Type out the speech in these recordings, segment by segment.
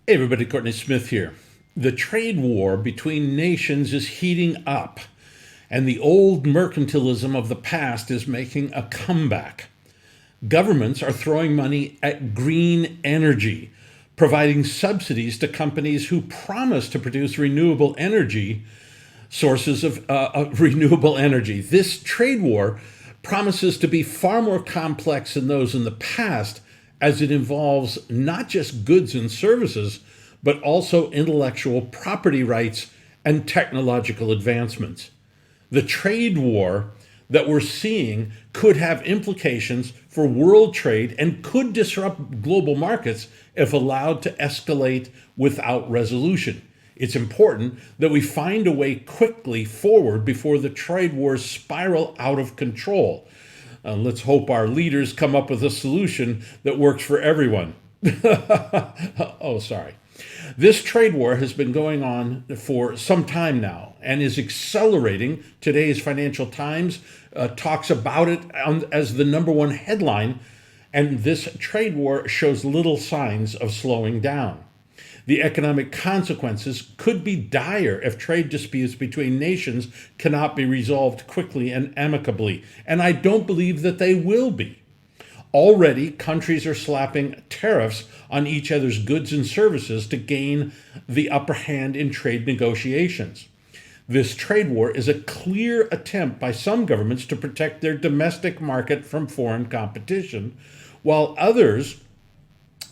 Hey everybody, Courtney Smith here. The trade war between nations is heating up, and the old mercantilism of the past is making a comeback. Governments are throwing money at green energy, providing subsidies to companies who promise to produce renewable energy sources of renewable energy. This trade war promises to be far more complex than those in the past, as it involves not just goods and services, but also intellectual property rights and technological advancements. The trade war that we're seeing could have implications for world trade and could disrupt global markets if allowed to escalate without resolution. It's important that we find a way quickly forward before the trade wars spiral out of control. Let's hope our leaders come up with a solution that works for everyone. Oh, sorry. This trade war has been going on for some time now and is accelerating. Today's Financial Times talks about it as the number one headline, and this trade war shows little signs of slowing down. The economic consequences could be dire if trade disputes between nations cannot be resolved quickly and amicably, and I don't believe that they will be. Already, countries are slapping tariffs on each other's goods and services to gain the upper hand in trade negotiations. This trade war is a clear attempt by some governments to protect their domestic market from foreign competition, while others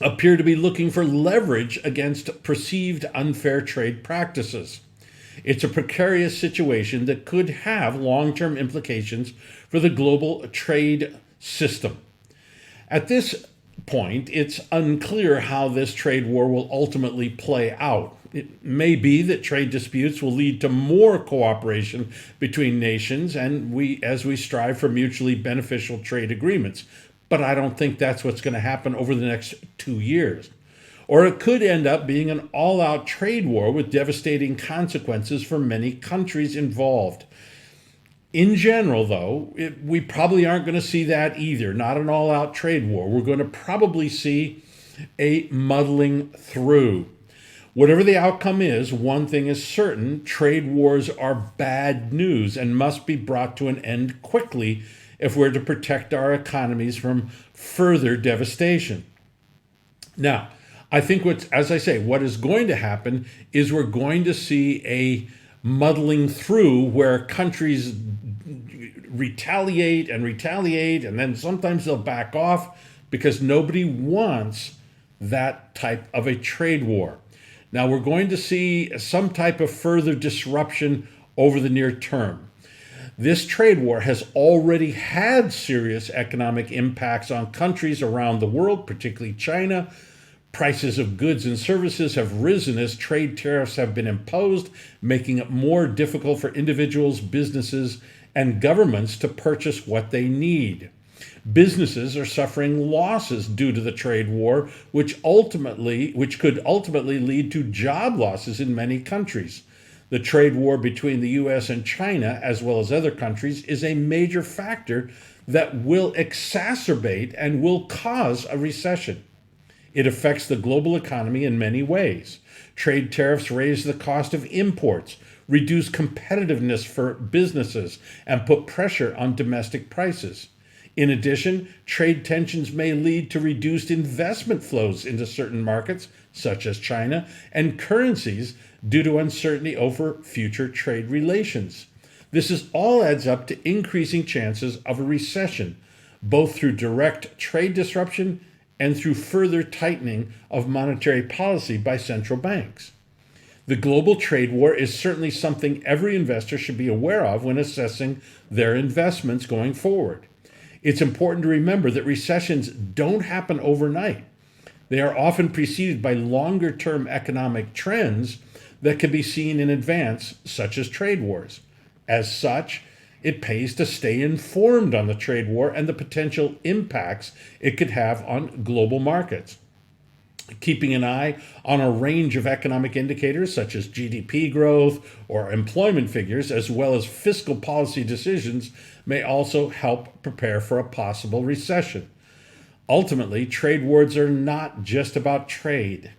appear to be looking for leverage against perceived unfair trade practices. It's a precarious situation that could have long-term implications for the global trade system. At this point, it's unclear how this trade war will ultimately play out. It may be that trade disputes will lead to more cooperation between nations as we strive for mutually beneficial trade agreements. But I don't think that's what's going to happen over the next 2 years. Or it could end up being an all-out trade war with devastating consequences for many countries involved. In general, though, we probably aren't going to see that either, not an all-out trade war. We're going to probably see a muddling through. Whatever the outcome is, one thing is certain: trade wars are bad news and must be brought to an end quickly if we're to protect our economies from further devastation. Now, I think as I say, what is going to happen is we're going to see a muddling through where countries retaliate, and then sometimes they'll back off because nobody wants that type of a trade war. Now, we're going to see some type of further disruption over the near term. This trade war has already had serious economic impacts on countries around the world, particularly China. Prices of goods and services have risen as trade tariffs have been imposed, making it more difficult for individuals, businesses, and governments to purchase what they need. Businesses are suffering losses due to the trade war, which could ultimately lead to job losses in many countries. The trade war between the US and China, as well as other countries, is a major factor that will exacerbate and will cause a recession. It affects the global economy in many ways. Trade tariffs raise the cost of imports, reduce competitiveness for businesses, and put pressure on domestic prices. In addition, trade tensions may lead to reduced investment flows into certain markets, such as China, and currencies due to uncertainty over future trade relations. All adds up to increasing chances of a recession, both through direct trade disruption and through further tightening of monetary policy by central banks. The global trade war is certainly something every investor should be aware of when assessing their investments going forward. It's important to remember that recessions don't happen overnight. They are often preceded by longer-term economic trends that can be seen in advance, such as trade wars. As such, it pays to stay informed on the trade war and the potential impacts it could have on global markets. Keeping an eye on a range of economic indicators such as GDP growth or employment figures, as well as fiscal policy decisions, may also help prepare for a possible recession. Ultimately, trade wars are not just about trade.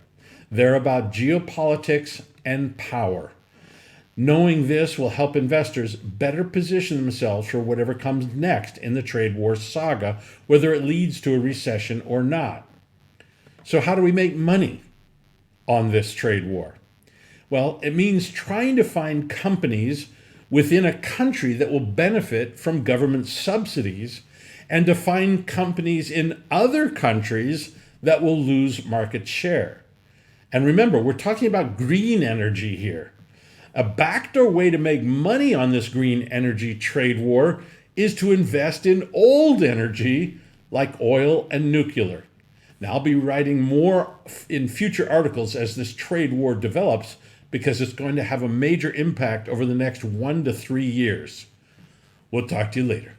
They're about geopolitics and power. Knowing this will help investors better position themselves for whatever comes next in the trade war saga, whether it leads to a recession or not. So, how do we make money on this trade war? Well, it means trying to find companies within a country that will benefit from government subsidies and to find companies in other countries that will lose market share. And remember, we're talking about green energy here. A backdoor way to make money on this green energy trade war is to invest in old energy like oil and nuclear. Now, I'll be writing more in future articles as this trade war develops because it's going to have a major impact over the next 1 to 3 years. We'll talk to you later.